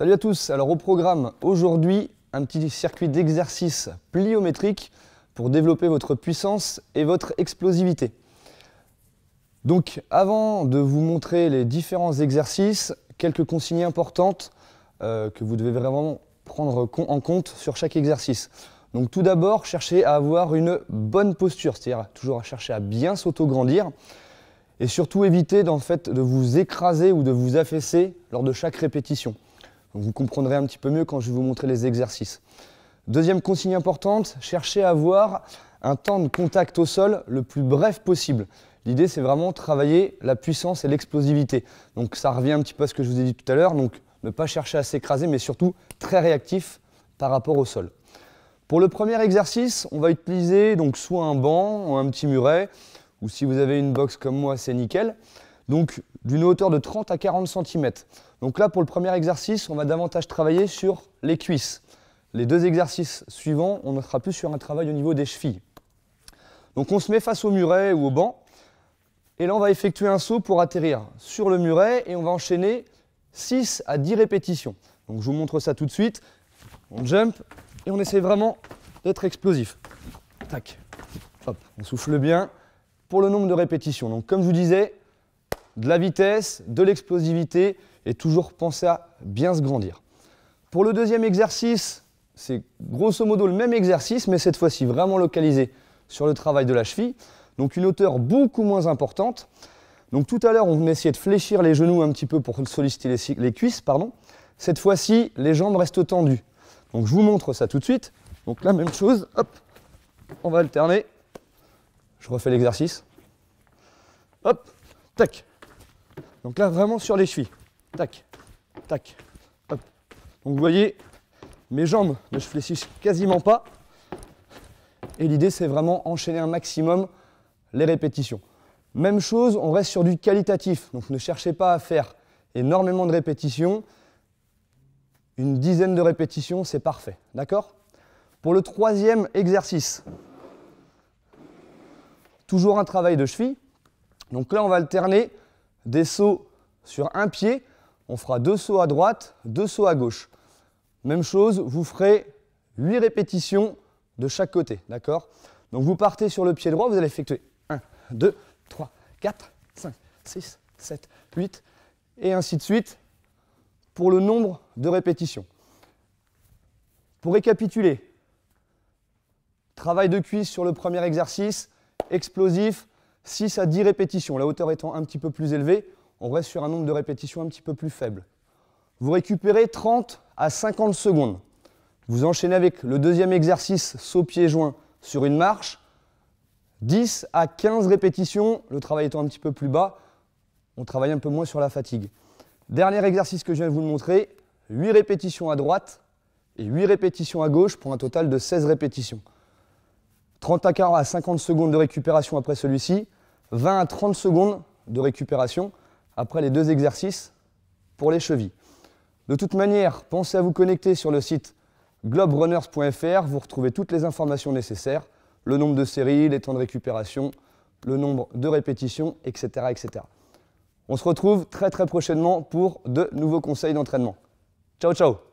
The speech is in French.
Salut à tous, alors au programme aujourd'hui, un petit circuit d'exercice pliométrique pour développer votre puissance et votre explosivité. Donc avant de vous montrer les différents exercices, quelques consignes importantes que vous devez vraiment prendre en compte sur chaque exercice. Donc tout d'abord, cherchez à avoir une bonne posture, c'est-à-dire toujours chercher à bien s'auto-grandir et surtout éviter de vous écraser ou de vous affaisser lors de chaque répétition. Donc vous comprendrez un petit peu mieux quand je vais vous montrer les exercices. Deuxième consigne importante, cherchez à avoir un temps de contact au sol le plus bref possible. L'idée, c'est vraiment travailler la puissance et l'explosivité. Donc ça revient un petit peu à ce que je vous ai dit tout à l'heure, donc ne pas chercher à s'écraser, mais surtout très réactif par rapport au sol. Pour le premier exercice, on va utiliser donc soit un banc ou un petit muret, ou si vous avez une box comme moi, c'est nickel. Donc d'une hauteur de 30 à 40 cm. Donc là, pour le premier exercice, on va davantage travailler sur les cuisses. Les deux exercices suivants, on sera plus sur un travail au niveau des chevilles. Donc on se met face au muret ou au banc, et là on va effectuer un saut pour atterrir sur le muret, et on va enchaîner 6 à 10 répétitions. Donc je vous montre ça tout de suite. On jump, et on essaie vraiment d'être explosif. Tac, hop, on souffle bien pour le nombre de répétitions. Donc comme je vous disais, de la vitesse, de l'explosivité, et toujours penser à bien se grandir. Pour le deuxième exercice, c'est grosso modo le même exercice, mais cette fois-ci vraiment localisé sur le travail de la cheville. Donc une hauteur beaucoup moins importante. Donc tout à l'heure, on essayait de fléchir les genoux un petit peu pour solliciter les cuisses. Cette fois-ci, les jambes restent tendues. Donc je vous montre ça tout de suite. Donc la même chose, hop, on va alterner. Je refais l'exercice. Hop, tac. Donc là, vraiment sur les chevilles. Tac, tac, hop. Donc vous voyez, mes jambes ne se fléchissent quasiment pas. Et l'idée, c'est vraiment enchaîner un maximum les répétitions. Même chose, on reste sur du qualitatif. Donc ne cherchez pas à faire énormément de répétitions. Une dizaine de répétitions, c'est parfait. D'accord? Pour le troisième exercice, toujours un travail de cheville. Donc là, on va alterner des sauts sur un pied. On fera 2 sauts à droite, 2 sauts à gauche. Même chose, vous ferez 8 répétitions de chaque côté. D'accord? Donc vous partez sur le pied droit, vous allez effectuer 1, 2, 3, 4, 5, 6, 7, 8, et ainsi de suite pour le nombre de répétitions. Pour récapituler, travail de cuisse sur le premier exercice, explosif, 6 à 10 répétitions, la hauteur étant un petit peu plus élevée, on reste sur un nombre de répétitions un petit peu plus faible. Vous récupérez 30 à 50 secondes. Vous enchaînez avec le deuxième exercice, saut pieds joints sur une marche, 10 à 15 répétitions, le travail étant un petit peu plus bas, on travaille un peu moins sur la fatigue. Dernier exercice que je viens de vous montrer, 8 répétitions à droite et 8 répétitions à gauche pour un total de 16 répétitions. 30 à 50 secondes de récupération après celui-ci, 20 à 30 secondes de récupération après les deux exercices pour les chevilles. De toute manière, pensez à vous connecter sur le site globerunners.fr, vous retrouvez toutes les informations nécessaires, le nombre de séries, les temps de récupération, le nombre de répétitions, etc., etc. On se retrouve très prochainement pour de nouveaux conseils d'entraînement. Ciao, ciao!